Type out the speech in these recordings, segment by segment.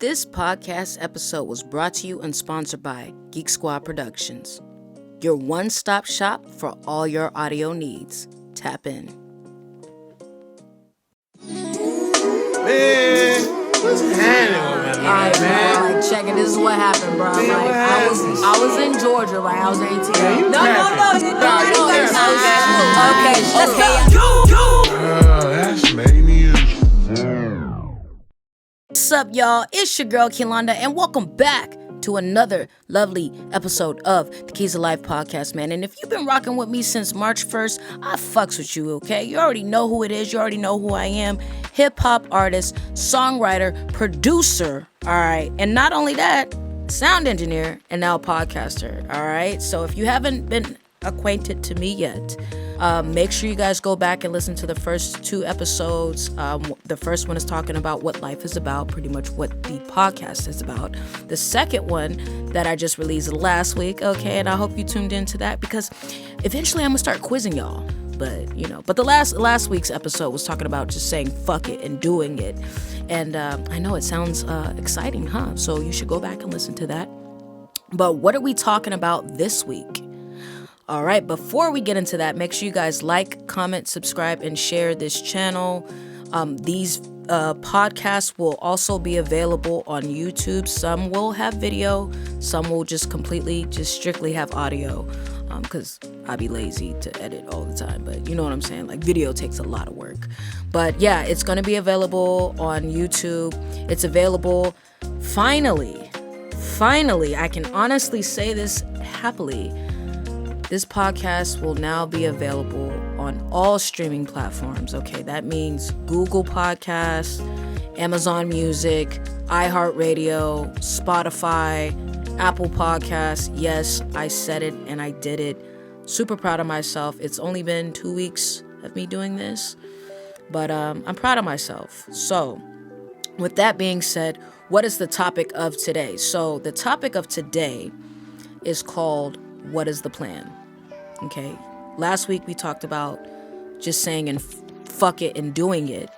This podcast episode was brought to you and sponsored by Geek Squad Productions, your one-stop shop for all your audio needs. Tap in. Man, what's happening, man? Like, check it. This is what happened, bro. Like, I was in Georgia, right? I was 18. No. Okay, let's go. That's mania. What's up, y'all? It's your girl, Kilonda, and welcome back to another lovely episode of the Keys of Life podcast, man. And if you've been rocking with me since March 1st, I fucks with you, okay? You already know who it is. You already know who I am. Hip-hop artist, songwriter, producer, all right? And not only that, sound engineer and now podcaster, all right? So if you haven't been acquainted to me yet, make sure you guys go back and listen to the first two episodes. The first one is talking about what life is about, pretty much what the podcast is about. The second one that I just released last week, okay, and I hope you tuned into that because eventually I'm gonna start quizzing y'all. But the last week's episode was talking about just saying fuck it and doing it. And I know it sounds exciting, huh? So you should go back and listen to that. But what are we talking about this week? All right, before we get into that, make sure you guys like, comment, subscribe, and share this channel. These podcasts will also be available on YouTube. Some will have video, some will just strictly have audio, because I be lazy to edit all the time. But you know what I'm saying? Like, video takes a lot of work. But yeah, it's going to be available on YouTube. It's available, finally, I can honestly say this happily. This podcast will now be available on all streaming platforms, okay? That means Google Podcasts, Amazon Music, iHeartRadio, Spotify, Apple Podcasts. Yes, I said it and I did it. Super proud of myself. It's only been 2 weeks of me doing this, but I'm proud of myself. So, with that being said, what is the topic of today? So, the topic of today is called, what is the plan? Okay, last week we talked about just saying and fuck it and doing it.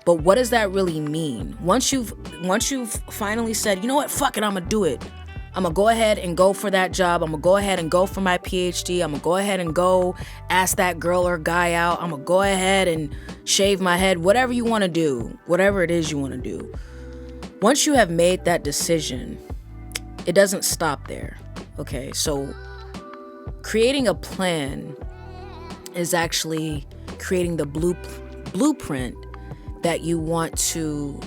But what does that really mean? Once you've finally said, you know what, fuck it, I'm gonna do it. I'm gonna go ahead and go for that job. I'm gonna go ahead and go for my PhD. I'm gonna go ahead and go ask that girl or guy out. I'm gonna go ahead and shave my head, whatever you wanna do, whatever it is you wanna do. Once you have made that decision, it doesn't stop there. Okay, so creating a plan is actually creating the blueprint that you want to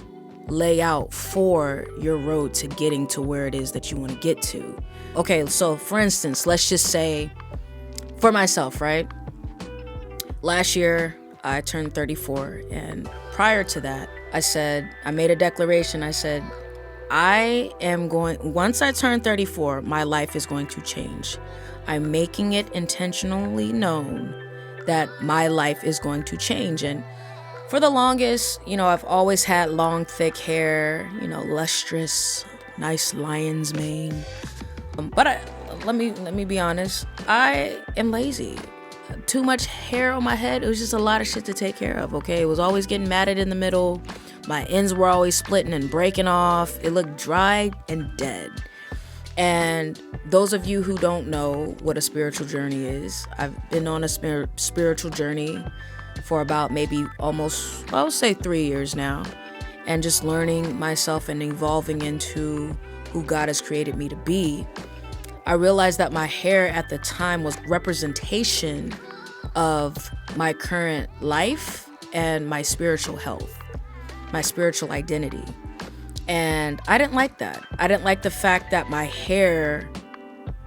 lay out for your road to getting to where it is that you want to get to. Okay, so for instance, let's just say for myself, right? Last year, I turned 34, and prior to that, I made a declaration. I said, once I turn 34, my life is going to change. I'm making it intentionally known that my life is going to change. And for the longest, I've always had long, thick hair, lustrous, nice lion's mane. But let me be honest, I am lazy. Too much hair on my head. It was just a lot of shit to take care of, okay? It was always getting matted in the middle. My ends were always splitting and breaking off. It looked dry and dead. And those of you who don't know what a spiritual journey is, I've been on a spiritual journey for about maybe almost, I would say 3 years now. And just learning myself and evolving into who God has created me to be. I realized that my hair at the time was representation of my current life and my spiritual health, my spiritual identity. And I didn't like that. I didn't like the fact that my hair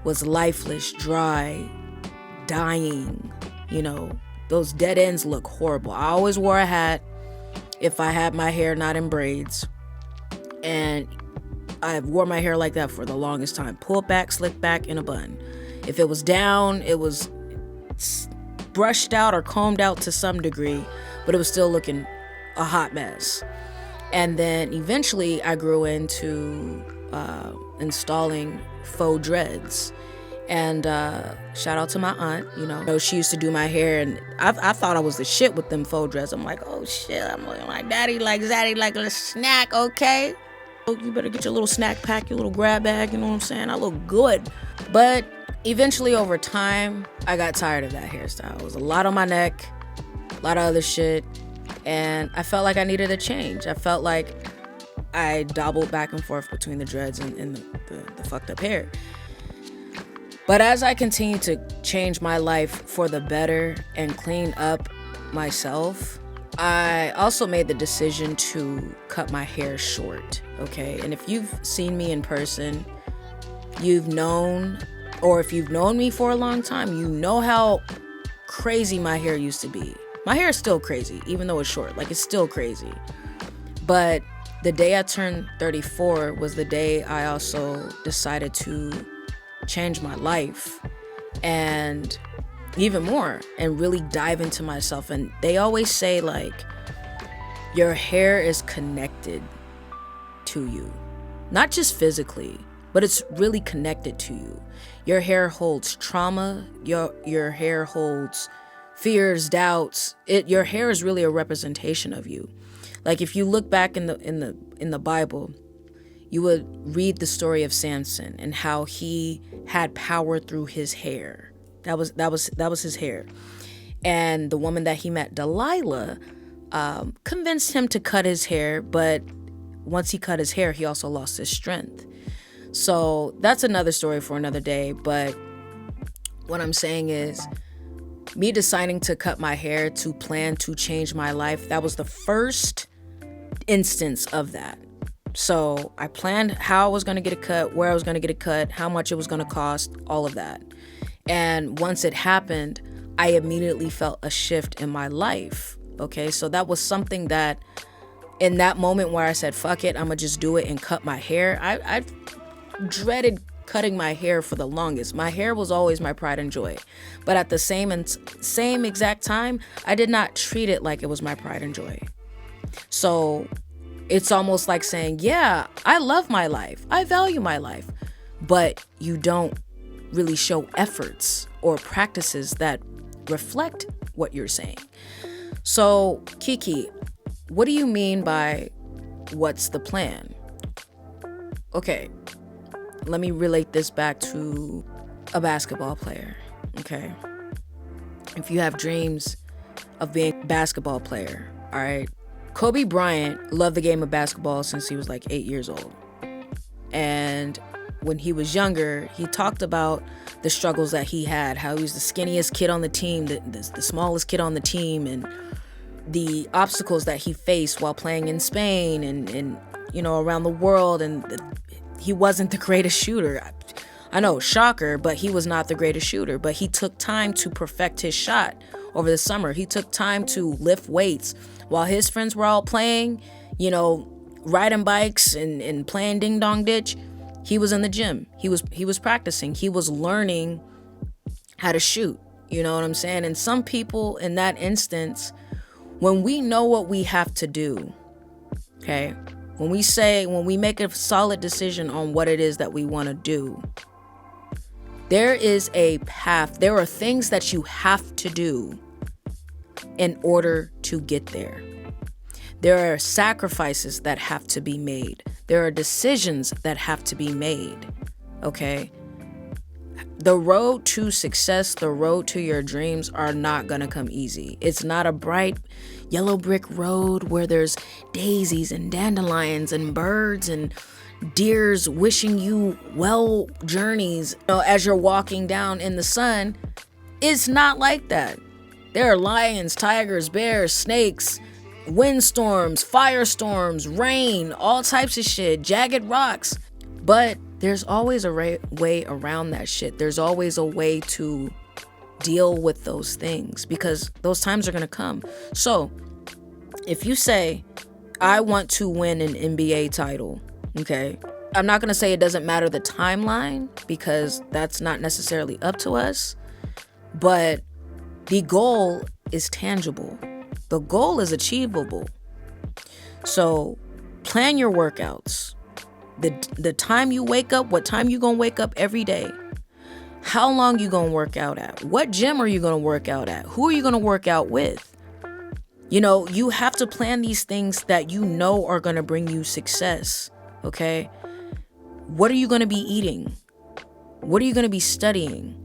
was lifeless, dry, dying. Those dead ends look horrible. I always wore a hat if I had my hair not in braids. And I wore my hair like that for the longest time. Pulled back, slicked back, in a bun. If it was down, it was brushed out or combed out to some degree, but it was still looking a hot mess. And then eventually I grew into installing faux dreads. And shout out to my aunt, she used to do my hair, and I thought I was the shit with them faux dreads. I'm like, oh shit, I'm like daddy like zaddy like a snack, okay? You better get your little snack pack, your little grab bag, you know what I'm saying? I look good. But eventually over time, I got tired of that hairstyle. It was a lot on my neck, a lot of other shit, and I felt like I needed a change. I felt like I dabbled back and forth between the dreads and the fucked up hair. But as I continued to change my life for the better and clean up myself, I also made the decision to cut my hair short, okay? And if you've seen me in person, you've known, or if you've known me for a long time, you know how crazy my hair used to be. My hair is still crazy, even though it's short. Like, it's still crazy. But the day I turned 34 was the day I also decided to change my life and even more and really dive into myself. And they always say, like, your hair is connected to you, not just physically, but it's really connected to you. Your hair holds trauma. Your hair holds fears, doubts. Your hair is really a representation of you. Like, if you look back in the Bible, you would read the story of Samson and how he had power through his hair. That was his hair. And the woman that he met, Delilah, convinced him to cut his hair, but once he cut his hair, he also lost his strength. So that's another story for another day. But what I'm saying is, me deciding to cut my hair to plan to change my life, that was the first instance of that. So I planned how I was going to get a cut, where I was going to get a cut, how much it was going to cost, all of that. And once it happened, I immediately felt a shift in my life. Okay, so that was something that in that moment where I said, fuck it, I'm going to just do it and cut my hair. I dreaded cutting my hair for the longest. My hair was always my pride and joy. But at the same exact time, I did not treat it like it was my pride and joy. So it's almost like saying, yeah, I love my life. I value my life. But you don't really show efforts or practices that reflect what you're saying. So, Kiki, what do you mean by what's the plan? Okay, let me relate this back to a basketball player, okay? If you have dreams of being a basketball player, all right? Kobe Bryant loved the game of basketball since he was like 8 years old. And when he was younger, he talked about the struggles that he had, how he was the skinniest kid on the team, the smallest kid on the team, and the obstacles that he faced while playing in Spain and you know, around the world. And he wasn't the greatest shooter. I know, shocker, but he was not the greatest shooter. But he took time to perfect his shot over the summer. He took time to lift weights while his friends were all playing, you know, riding bikes and playing ding dong ditch. He was in the gym. He was practicing. He was learning how to shoot. You know what I'm saying? And some people in that instance, when we know what we have to do, okay, when we make a solid decision on what it is that we want to do, there is a path. There are things that you have to do in order to get there. There are sacrifices that have to be made. There are decisions that have to be made, okay? The road to success, the road to your dreams are not gonna come easy. It's not a bright yellow brick road where there's daisies and dandelions and birds and deers wishing you well journeys, you know, as you're walking down in the sun. It's not like that. There are lions, tigers, bears, snakes, windstorms, firestorms, rain, all types of shit, jagged rocks. But there's always a way around that shit. There's always a way to deal with those things because those times are going to come. So if you say, I want to win an NBA title, okay, I'm not going to say it doesn't matter the timeline because that's not necessarily up to us, but the goal is tangible. The goal is achievable. So plan your workouts. The time you wake up, what time you gonna wake up every day? How long you gonna work out at? What gym are you gonna work out at? Who are you gonna work out with? You know, you have to plan these things that you know are gonna bring you success. okay? What are you going to be eating? What are you going to be studying?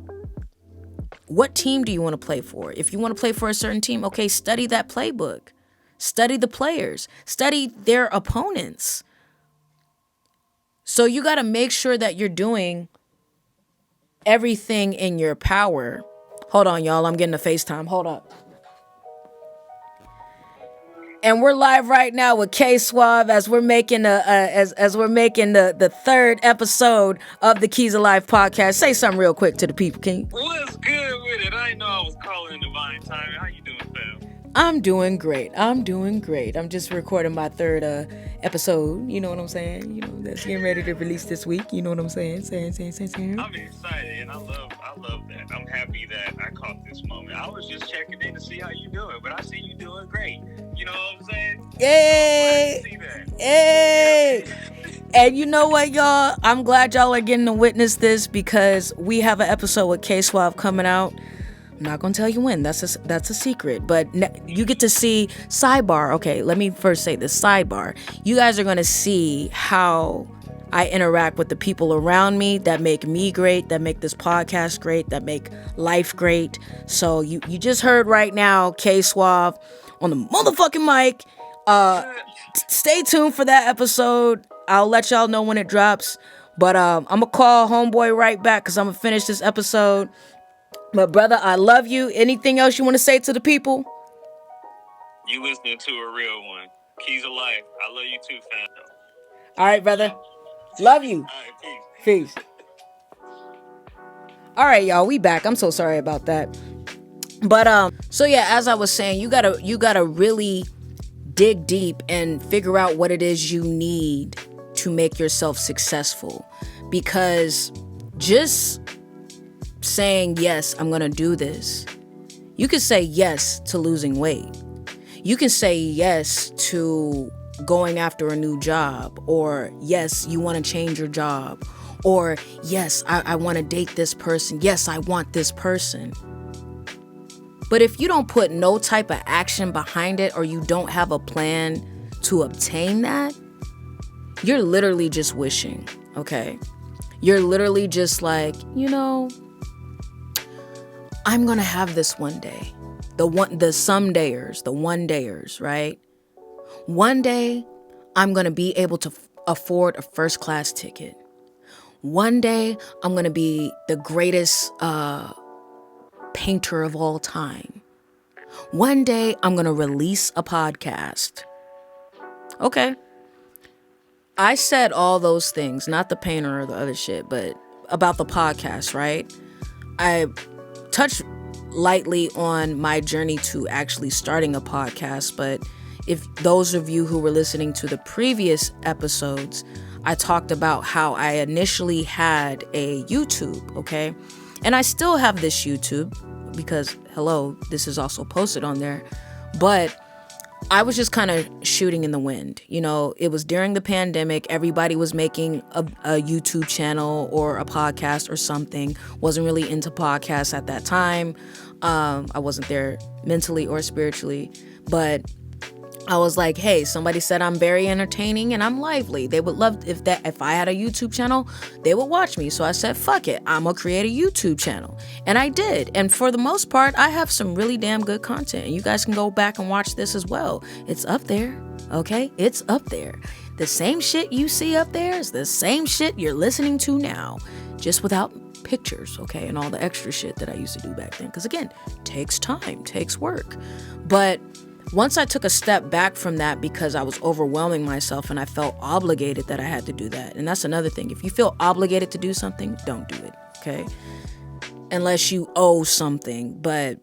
What team do you want to play for? If you want to play for a certain team, okay, study that playbook. Study the players. Study their opponents. So you got to make sure that you're doing everything in your power. Hold on, y'all. I'm getting a FaceTime. Hold up. And we're live right now with K Suave as we're making the third episode of the Keys of Life podcast. Say something real quick to the people, King. What's good with it? I didn't know I was calling in divine timing. How you doing, fam? I'm doing great. I'm just recording my third episode. You know what I'm saying? You know, that's getting ready to release this week. You know what I'm saying? Saying. I'm excited and I love that. I'm happy that I caught this moment. I was just checking in to see how you doing, but I see you doing great. You know what I'm saying? Yay! So I'm glad to see that. Yay! And you know what, y'all? I'm glad y'all are getting to witness this because we have an episode with K Suave coming out. I'm not gonna tell you when. That's a secret. But you get to see sidebar. Okay, let me first say this sidebar. You guys are gonna see how I interact with the people around me that make me great, that make this podcast great, that make life great. So you just heard right now K Suave on the motherfucking mic. Stay tuned for that episode. I'll let y'all know when it drops. But I'm gonna call homeboy right back because I'm gonna finish this episode. But brother, I love you. Anything else you want to say to the people? You listening to a real one. Keys of Life. I love you too, fam. All right, brother. Love you. All right, Peace. All right, y'all. We back. I'm so sorry about that. But so yeah, as I was saying, you gotta really dig deep and figure out what it is you need to make yourself successful. Because just saying, yes, I'm going to do this. You can say yes to losing weight. You can say yes to going after a new job, or yes, you want to change your job, or yes, I want to date this person. Yes, I want this person. But if you don't put no type of action behind it, or you don't have a plan to obtain that, you're literally just wishing, okay? You're literally just like, I'm gonna have this one day. The somedayers, the one dayers, right? One day, I'm gonna be able to afford a first class ticket. One day, I'm gonna be the greatest painter of all time. One day, I'm gonna release a podcast. Okay. I said all those things, not the painter or the other shit, but about the podcast, right? I touched lightly on my journey to actually starting a podcast, but if those of you who were listening to the previous episodes, I talked about how I initially had a YouTube, okay? And I still have this YouTube because, hello, this is also posted on there, but I was just kind of shooting in the wind. It was during the pandemic. Everybody was making a YouTube channel or a podcast or something. Wasn't really into podcasts at that time. I wasn't there mentally or spiritually, but I was like, hey, somebody said I'm very entertaining and I'm lively. They would love if I had a YouTube channel, they would watch me. So I said, fuck it, I'm gonna create a YouTube channel. And I did. And for the most part, I have some really damn good content. And you guys can go back and watch this as well. It's up there, okay? It's up there. The same shit you see up there is the same shit you're listening to now, just without pictures, okay? And all the extra shit that I used to do back then. Because again, takes time, takes work. But once I took a step back from that because I was overwhelming myself and I felt obligated that I had to do that. And that's another thing. If you feel obligated to do something, don't do it, okay? Unless you owe something. But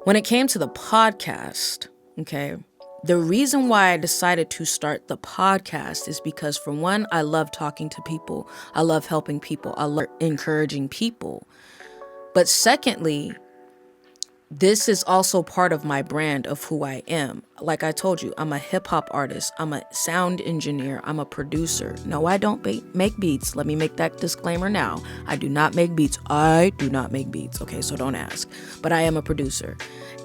when it came to the podcast, okay, the reason why I decided to start the podcast is because, for one, I love talking to people. I love helping people. I love encouraging people. But secondly, this is also part of my brand of who I am. Like I told you, I'm a hip hop artist. I'm a sound engineer. I'm a producer. No, I don't make beats. Let me make that disclaimer now. I do not make beats. Okay, so don't ask. But I am a producer.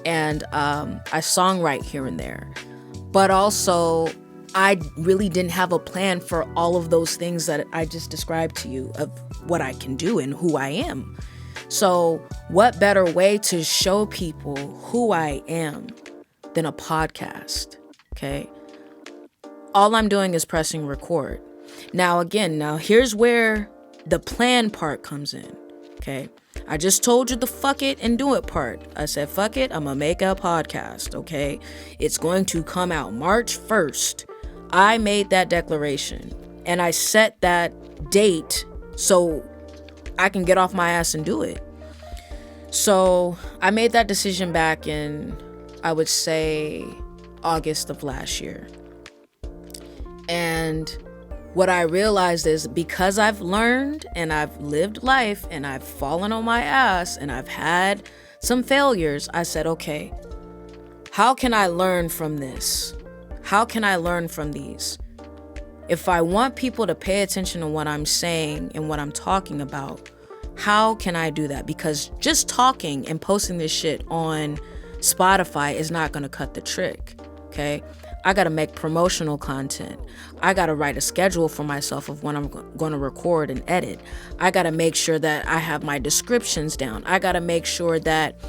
And I songwrite here and there. But also, I really didn't have a plan for all of those things that I just described to you of what I can do and who I am. So what better way to show people who I am than a podcast? Okay. All I'm doing is pressing record. Now here's where the plan part comes in. Okay. I just told you the fuck it and do it part. I said, fuck it, I'm gonna make a podcast. Okay. It's going to come out March 1st. I made that declaration and I set that date so I can get off my ass and do it. So I made that decision back in, I would say, August of last year. And what I realized is because I've learned and I've lived life and I've fallen on my ass and I've had some failures, I said, okay, how can I learn from this? How can I learn from these? If I want people to pay attention to what I'm saying and what I'm talking about, how can I do that? Because just talking and posting this shit on Spotify is not going to cut the trick, okay? I got to make promotional content. I got to write a schedule for myself of when I'm going to record and edit. I got to make sure that I have my descriptions down. I got to make sure that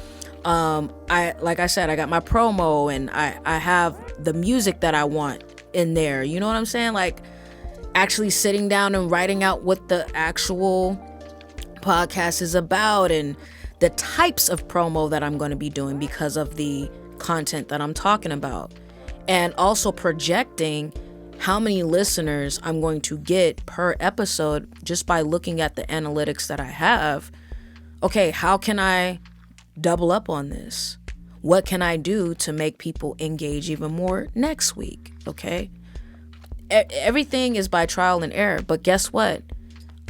like I said, I got my promo and I have the music that I want in there. You know what I'm saying? Like actually sitting down and writing out what the actual podcast is about and the types of promo that I'm going to be doing because of the content that I'm talking about. And also projecting how many listeners I'm going to get per episode just by looking at the analytics that I have. Okay, how can I double up on this? What can I do to make people engage even more next week? Okay. Everything is by trial and error, but guess what?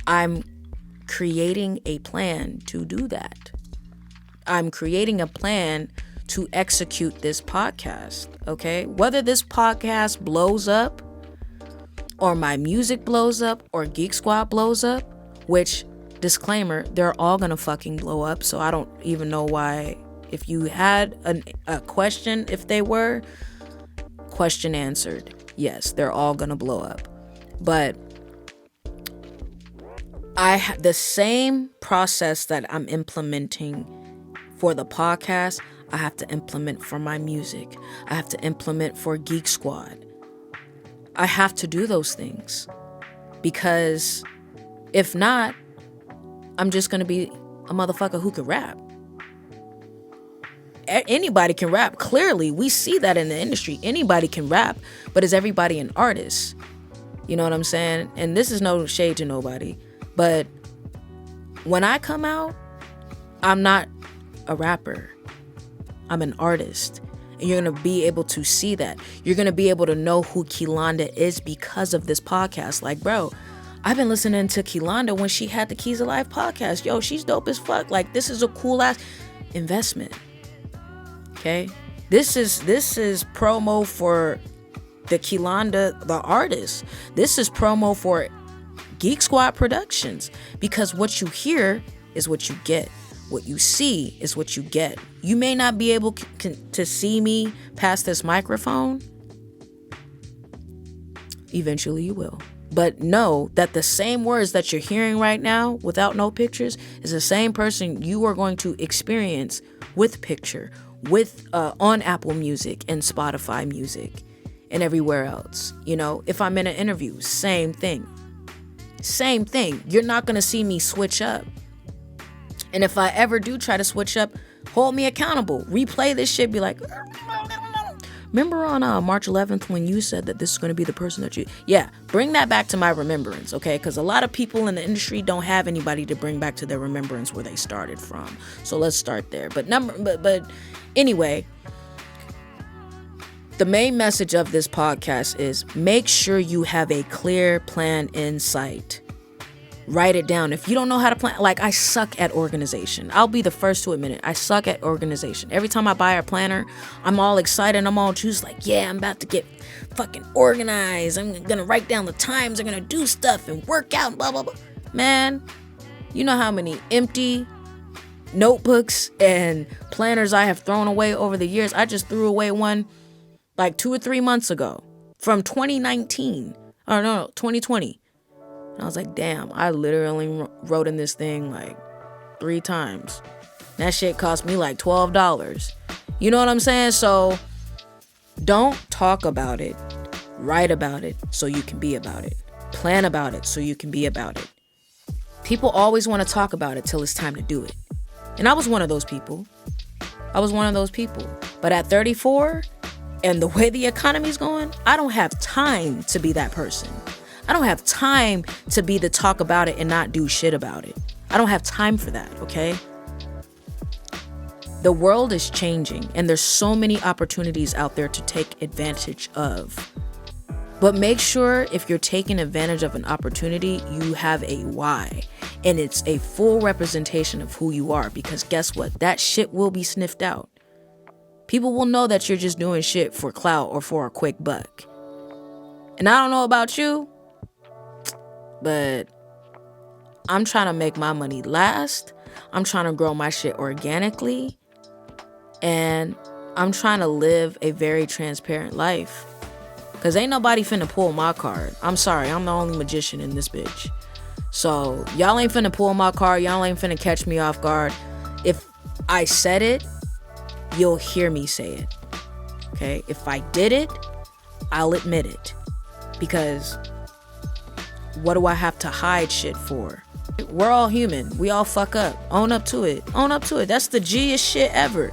I'm creating a plan to do that. I'm creating a plan to execute this podcast. Okay. Whether this podcast blows up or my music blows up or Geek Squad blows up, which, disclaimer, they're all gonna fucking blow up. So I don't even know why. If you had a question, if they were, question answered. Yes, they're all gonna blow up. But the same process that I'm implementing for the podcast, I have to implement for my music. I have to implement for Geek Squad. I have to do those things because if not, I'm just going to be a motherfucker who can rap. Anybody can rap. Clearly, we see that in the industry. Anybody can rap, but is everybody an artist? You know what I'm saying? And this is no shade to nobody, but when I come out, I'm not a rapper. I'm an artist. And you're going to be able to see that. You're going to be able to know who Kilonda is because of this podcast. Like, bro, I've been listening to Kilonda when she had the Keys of Life podcast. Yo, she's dope as fuck. Like, this is a cool ass investment. Okay? This is promo for the Kilonda, the artist. This is promo for Geek Squad Productions. Because what you hear is what you get. What you see is what you get. You may not be able to see me past this microphone. Eventually you will. But know that the same words that you're hearing right now without no pictures is the same person you are going to experience with picture, with on Apple Music and Spotify Music and everywhere else. You know, if I'm in an interview, same thing. Same thing. You're not going to see me switch up. And if I ever do try to switch up, hold me accountable. Replay this shit. Be like, remember on March 11th when you said that this is going to be the person that you... Yeah, bring that back to my remembrance, okay? Because a lot of people in the industry don't have anybody to bring back to their remembrance where they started from. So let's start there. But anyway, the main message of this podcast is make sure you have a clear plan in sight. Write it down. If you don't know how to plan, like I suck at organization. I'll be the first to admit it. I suck at organization. Every time I buy a planner, I'm all excited. I'm all juiced like, yeah, I'm about to get fucking organized. I'm going to write down the times. I'm going to do stuff and work out, blah, blah, blah. Man, you know how many empty notebooks and planners I have thrown away over the years. I just threw away one like 2 or 3 months ago. from 2019. Or no, 2020. And I was like, damn, I literally wrote in this thing like 3 times. That shit cost me like $12. You know what I'm saying? So don't talk about it. Write about it so you can be about it. Plan about it so you can be about it. People always want to talk about it till it's time to do it. And I was one of those people. But at 34, and the way the economy's going, I don't have time to be that person. I don't have time to be the talk about it and not do shit about it. I don't have time for that, okay? The world is changing, and there's so many opportunities out there to take advantage of. But make sure if you're taking advantage of an opportunity, you have a why. And it's a full representation of who you are, because guess what? That shit will be sniffed out. People will know that you're just doing shit for clout or for a quick buck. And I don't know about you, but I'm trying to make my money last. I'm trying to grow my shit organically. And I'm trying to live a very transparent life. Because ain't nobody finna pull my card. I'm sorry, I'm the only magician in this bitch. So y'all ain't finna pull my card. Y'all ain't finna catch me off guard. If I said it, you'll hear me say it. Okay? If I did it, I'll admit it. Because what do I have to hide shit for? We're all human. We all fuck up. Own up to it. Own up to it. That's the G'est shit ever.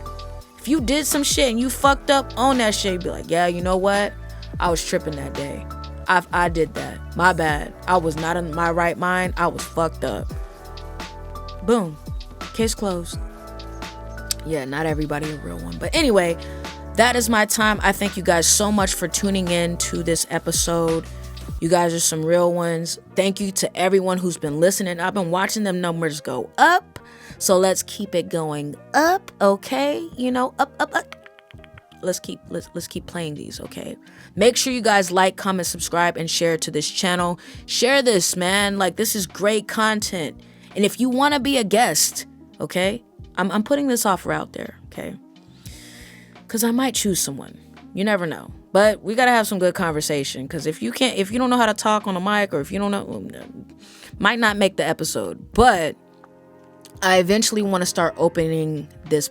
If you did some shit and you fucked up, own that shit. Be like, yeah, you know what? I was tripping that day. I did that. My bad. I was not in my right mind. I was fucked up. Boom. Case closed. Yeah, not everybody a real one. But anyway, that is my time. I thank you guys so much for tuning in to this episode. You guys are some real ones. Thank you to everyone who's been listening. I've been watching them numbers go up. So let's keep it going up, okay? You know, up. Let's keep playing these, okay? Make sure you guys like, comment, subscribe, and share to this channel. Share this, man. Like, this is great content. And if you want to be a guest, okay? I'm putting this offer out there, okay? Because I might choose someone. You never know. But we got to have some good conversation. Because if you don't know how to talk on a mic, or if you don't know, might not make the episode. But I eventually want to start opening this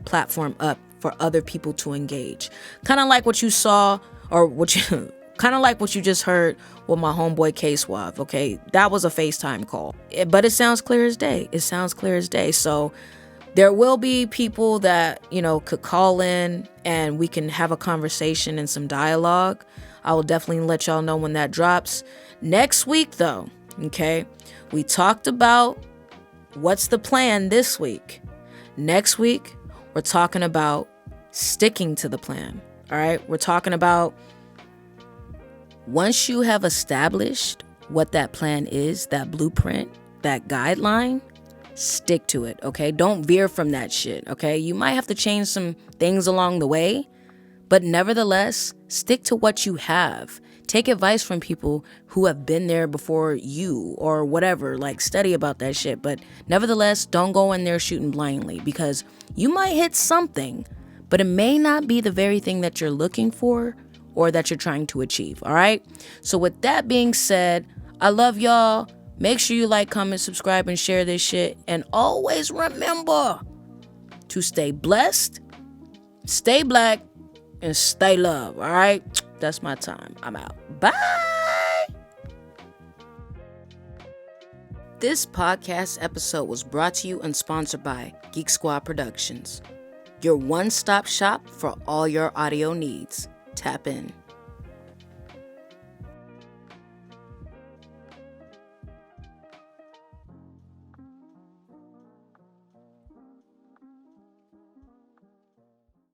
platform up for other people to engage. Kind of like what you saw, or kind of like what you just heard with my homeboy K-Suave, okay? That was a FaceTime call. But it sounds clear as day. So there will be people that, could call in and we can have a conversation and some dialogue. I will definitely let y'all know when that drops. Next week, though, okay? We talked about what's the plan this week. Next week, we're talking about sticking to the plan, all right? We're talking about once you have established what that plan is, that blueprint, that guideline, stick to it, okay? Don't veer from that shit, okay? You might have to change some things along the way, but nevertheless, stick to what you have. Take advice from people who have been there before you or whatever, like study about that shit. But nevertheless, don't go in there shooting blindly, because you might hit something, but it may not be the very thing that you're looking for or that you're trying to achieve, all right? So with that being said, I love y'all. Make sure you like, comment, subscribe, and share this shit. And always remember to stay blessed, stay black, and stay love, all right? That's my time. I'm out. Bye. This podcast episode was brought to you and sponsored by Geek Squad Productions, your one-stop shop for all your audio needs. Tap in.